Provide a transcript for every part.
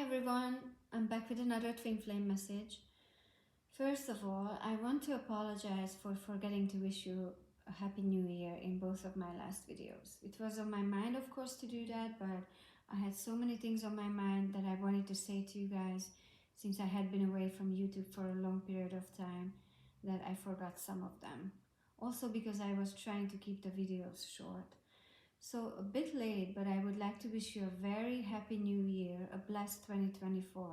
everyone, I'm back with another Twinflame message. First of all, I want to apologize for forgetting to wish you a Happy New Year in both of my last videos. It was on my mind, of course, to do that, but I had so many things on my mind that I wanted to say to you guys since I had been away from YouTube for a long period of time that I forgot some of them. Also because I was trying to keep the videos short. So a bit late, but I would like to wish you a very happy new year, a blessed 2024.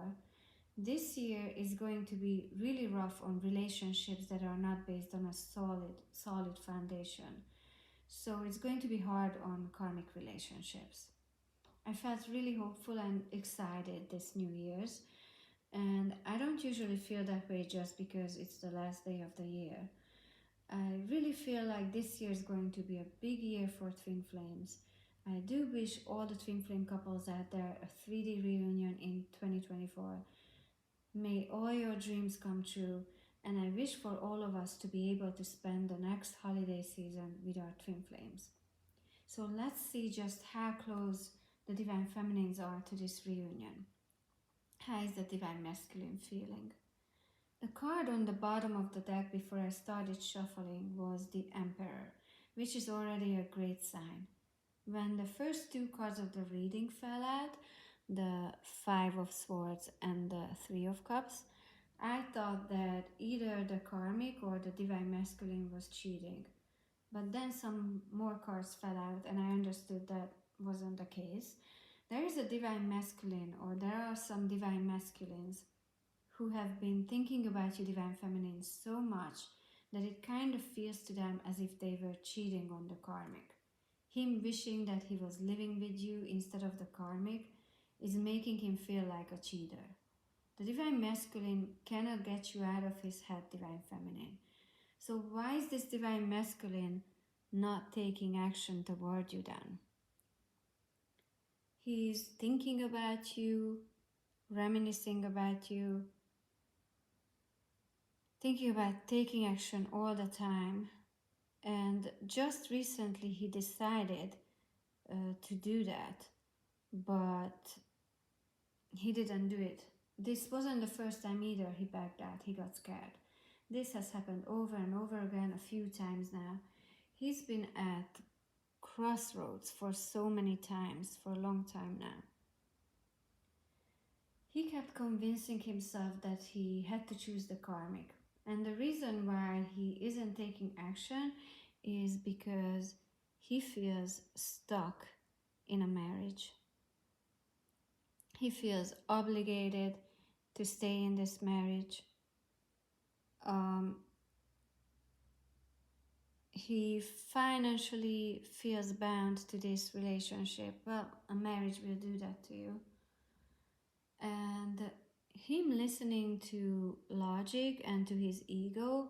This year is going to be really rough on relationships that are not based on a solid foundation. So it's going to be hard on karmic relationships. I felt really hopeful and excited this New Year's, and I don't usually feel that way just because it's the last day of the year. I really feel like this year is going to be a big year for Twin Flames. I do wish all the Twin Flame couples out there a 3D reunion in 2024. May all your dreams come true, and I wish for all of us to be able to spend the next holiday season with our Twin Flames. So let's see just how close the Divine Feminines are to this reunion. How is the Divine Masculine feeling? The card on the bottom of the deck before I started shuffling was the Emperor, which is already a great sign. When the first two cards of the reading fell out, the Five of Swords and the Three of Cups, I thought that either the Karmic or the Divine Masculine was cheating. But then some more cards fell out and I understood that wasn't the case. There is a Divine Masculine, or there are some Divine Masculines who have been thinking about you Divine Feminine so much that it kind of feels to them as if they were cheating on the Karmic. Him wishing that he was living with you instead of the Karmic is making him feel like a cheater. The Divine Masculine cannot get you out of his head, Divine Feminine. So why is this Divine Masculine not taking action toward you then? He's thinking about you, reminiscing about you, thinking about taking action all the time, and just recently he decided to do that, but he didn't do it. This wasn't the first time either he backed out, he got scared. This has happened over and over again a few times now. He's been at crossroads for so many times, for a long time now. He kept convincing himself that he had to choose the Karmic. And the reason why he isn't taking action is because he feels stuck in a marriage. He feels obligated to stay in this marriage. He financially feels bound to this relationship. Well, a marriage will do that to you. And him listening to logic and to his ego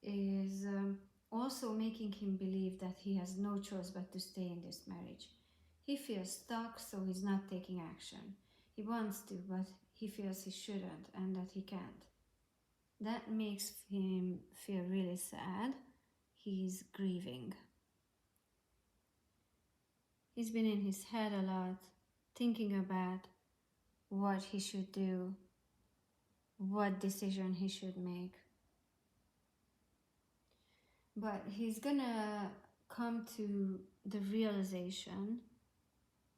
is also making him believe that he has no choice but to stay in this marriage. He feels stuck, so he's not taking action. He wants to, but he feels he shouldn't and that he can't. That makes him feel really sad. He's grieving. He's been in his head a lot, thinking about what he should do, what decision he should make. But he's gonna come to the realization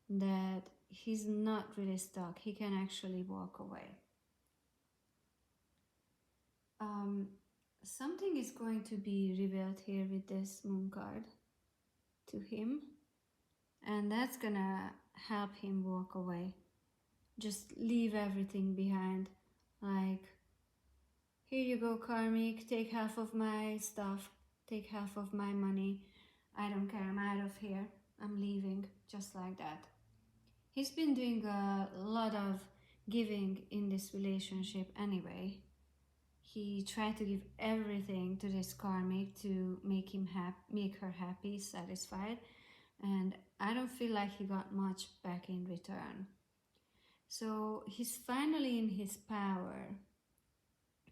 that he's not really stuck. He can actually walk away. Something is going to be revealed here with this moon card to him, and that's gonna help him walk away. Just leave everything behind. Like, here you go, Karmic, take half of my stuff, take half of my money. I don't care, I'm out of here. I'm leaving, just like that. He's been doing a lot of giving in this relationship anyway. He tried to give everything to this Karmic to make her happy, satisfied, and I don't feel like he got much back in return. So he's finally in his power.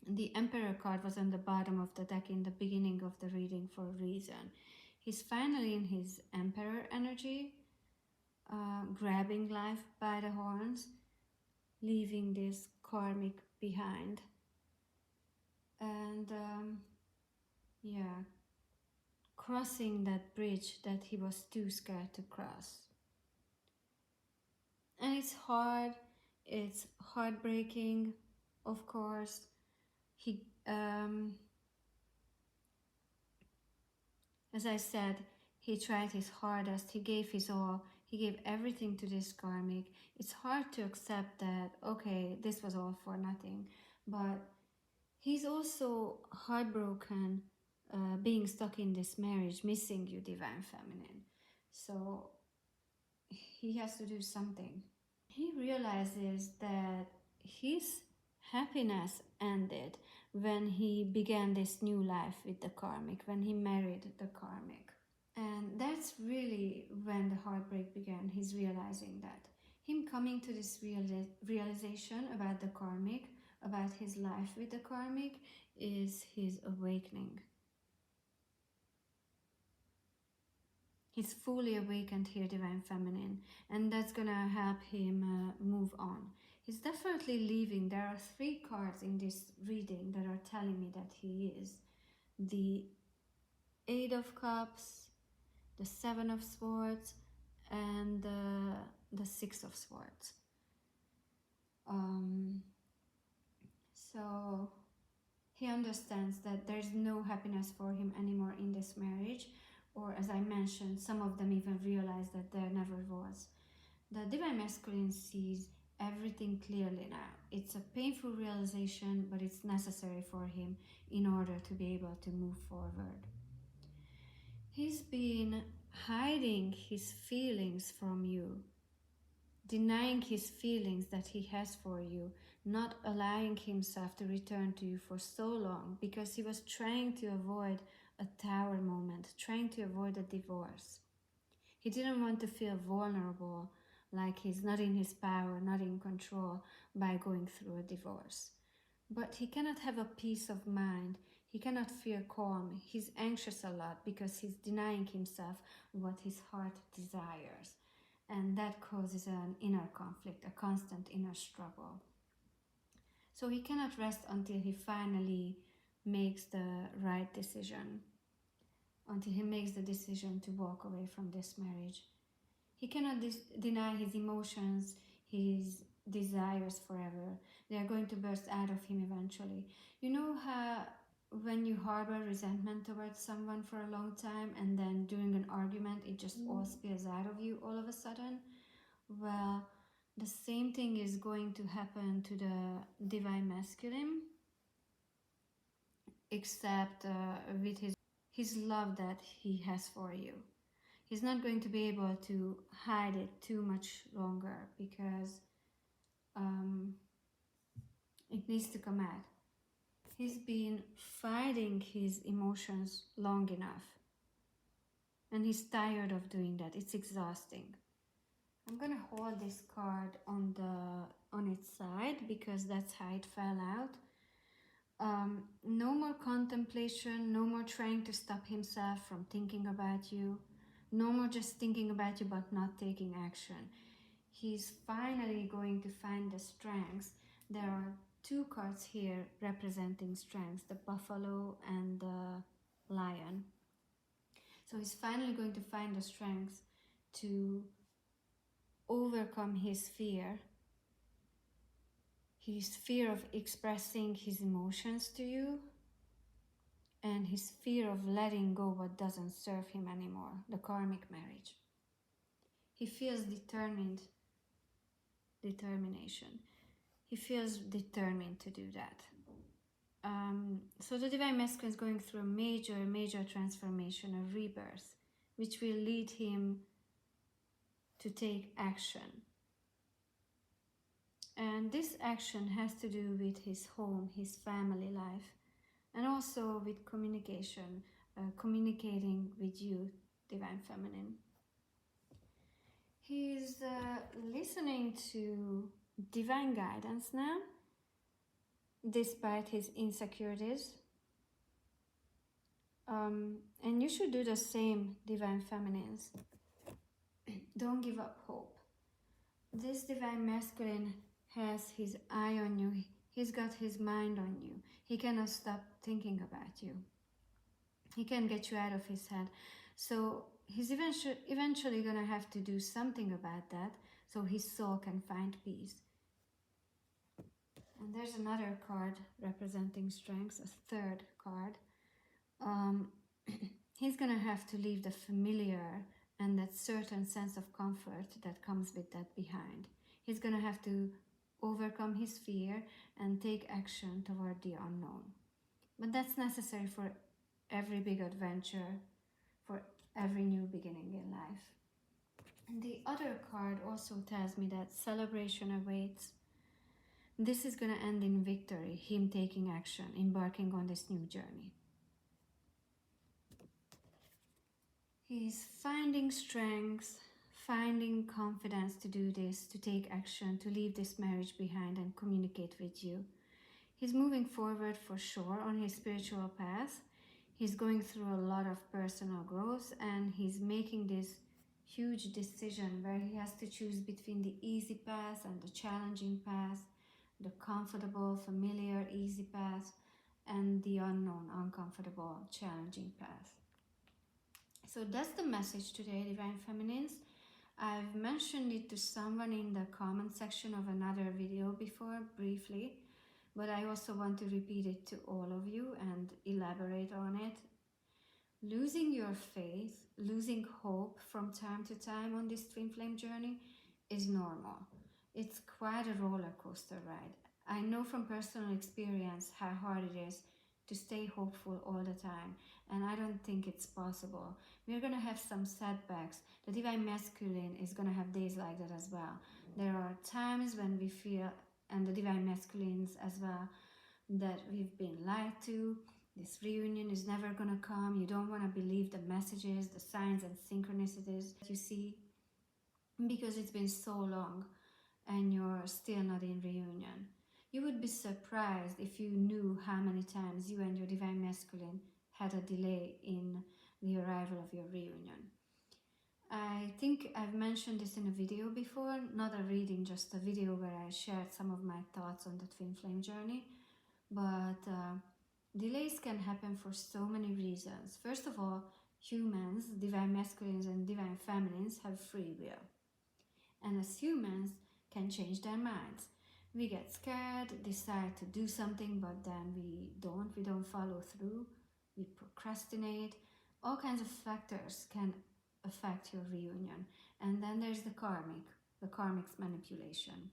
The Emperor card was on the bottom of the deck in the beginning of the reading for a reason. He's finally in his Emperor energy, grabbing life by the horns, leaving this karmic behind. And yeah, crossing that bridge that he was too scared to cross. And it's hard, it's heartbreaking, of course. He, as I said, he tried his hardest, he gave his all, he gave everything to this karmic. It's hard to accept that, okay, this was all for nothing, but he's also heartbroken, being stuck in this marriage, missing you, Divine Feminine. So he has to do something. He realizes that his happiness ended when he began this new life with the karmic, when he married the karmic. And that's really when the heartbreak began, his realizing that. Him coming to this realization about the karmic, about his life with the karmic, is his awakening. He's fully awakened here, Divine Feminine, and that's gonna help him move on. He's definitely leaving. There are 3 cards in this reading that are telling me that he is. The 8 of Cups, the 7 of Swords, and the 6 of Swords. So he understands that there's no happiness for him anymore in this marriage, or as I mentioned, some of them even realize that there never was. The Divine Masculine sees everything clearly now. It's a painful realization, but it's necessary for him in order to be able to move forward. He's been hiding his feelings from you, denying his feelings that he has for you, not allowing himself to return to you for so long because he was trying to avoid a tower moment, trying to avoid a divorce. He didn't want to feel vulnerable, like he's not in his power, not in control by going through a divorce. But he cannot have a peace of mind. He cannot feel calm. He's anxious a lot because he's denying himself what his heart desires. And that causes an inner conflict, a constant inner struggle. So he cannot rest until he finally makes the right decision, until he makes the decision to walk away from this marriage. He cannot deny his emotions, his desires forever. They are going to burst out of him eventually. You know how when you harbor resentment towards someone for a long time and then during an argument it just all spills out of you all of a sudden? Well, the same thing is going to happen to the Divine Masculine, except with his love that he has for you. He's not going to be able to hide it too much longer because it needs to come out. He's been fighting his emotions long enough and he's tired of doing that. It's exhausting. I'm gonna hold this card on its side because that's how it fell out. No more contemplation, no more trying to stop himself from thinking about you, no more just thinking about you but not taking action. He's finally going to find the strengths. There are 2 cards here representing strengths, the buffalo and the lion. So he's finally going to find the strengths to overcome his fear of expressing his emotions to you, and his fear of letting go what doesn't serve him anymore, the karmic marriage. He feels determination. He feels determined to do that. So the Divine Masculine is going through a major transformation, a rebirth, which will lead him to take action. And this action has to do with his home, his family life, and also with communication, communicating with you, Divine Feminine. He's listening to divine guidance now, despite his insecurities. And you should do the same, Divine Feminines. Don't give up hope. This Divine Masculine has his eye on you. He's got his mind on you. He cannot stop thinking about you. He can't get you out of his head. So he's eventually going to have to do something about that so his soul can find peace. And there's another card representing strength, a third card. He's going to have to leave the familiar and that certain sense of comfort that comes with that behind. He's going to have to overcome his fear and take action toward the unknown. But that's necessary for every big adventure, for every new beginning in life. And the other card also tells me that celebration awaits. This is going to end in victory, him taking action, embarking on this new journey. He's finding strength, finding confidence to do this, to take action, to leave this marriage behind and communicate with you. He's moving forward for sure on his spiritual path. He's going through a lot of personal growth, and he's making this huge decision where he has to choose between the easy path and the challenging path, the comfortable, familiar, easy path, and the unknown, uncomfortable, challenging path. So that's the message today, Divine Feminines. I've mentioned it to someone in the comment section of another video before, briefly, but I also want to repeat it to all of you and elaborate on it. Losing your faith, losing hope from time to time on this twin flame journey is normal. It's quite a roller coaster ride. I know from personal experience how hard it is to stay hopeful all the time, and I don't think it's possible. We're going to have some setbacks. The Divine Masculine is going to have days like that as well. There are times when we feel, and the Divine Masculines as well, that we've been lied to. This reunion is never going to come. You don't want to believe the messages, the signs and synchronicities that you see, because it's been so long and you're still not in reunion. You would be surprised if you knew how many times you and your Divine Masculine had a delay in the arrival of your reunion. I think I've mentioned this in a video before, not a reading, just a video where I shared some of my thoughts on the twin flame journey. But delays can happen for so many reasons. First of all, humans, Divine Masculines and Divine Feminines, have free will. And as humans, can change their minds. We get scared, decide to do something, but then we don't follow through, we procrastinate. All kinds of factors can affect your reunion. And then there's the karmic's manipulation.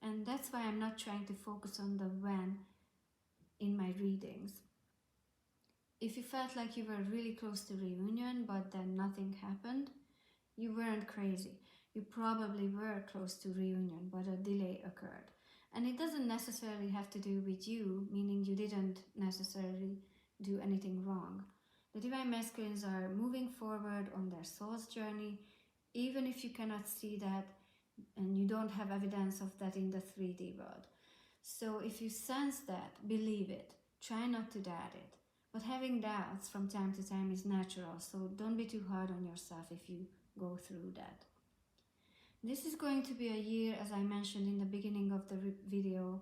And that's why I'm not trying to focus on the when in my readings. If you felt like you were really close to reunion, but then nothing happened, you weren't crazy. You probably were close to reunion, but a delay occurred. And it doesn't necessarily have to do with you, meaning you didn't necessarily do anything wrong. The Divine Masculines are moving forward on their soul's journey, even if you cannot see that and you don't have evidence of that in the 3D world. So if you sense that, believe it. Try not to doubt it. But having doubts from time to time is natural, so don't be too hard on yourself if you go through that. This is going to be a year, as I mentioned in the beginning of the video,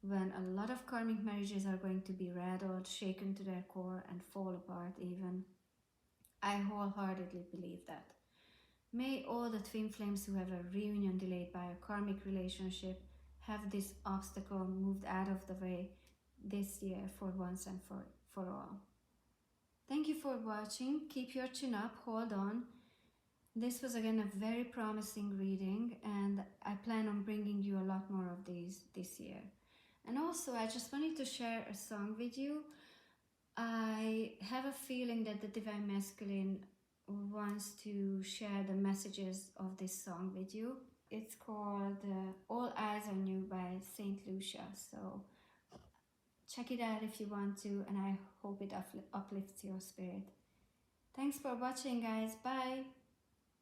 when a lot of karmic marriages are going to be rattled, shaken to their core, and fall apart even. I wholeheartedly believe that. May all the twin flames who have a reunion delayed by a karmic relationship have this obstacle moved out of the way this year for once and for all. Thank you for watching. Keep your chin up, hold on. This was again a very promising reading, and I plan on bringing you a lot more of these this year. And also, I just wanted to share a song with you. I have a feeling that the Divine Masculine wants to share the messages of this song with you. It's called All Eyes on You by Saint Lucia. So check it out if you want to, and I hope it uplifts your spirit. Thanks for watching, guys. Bye.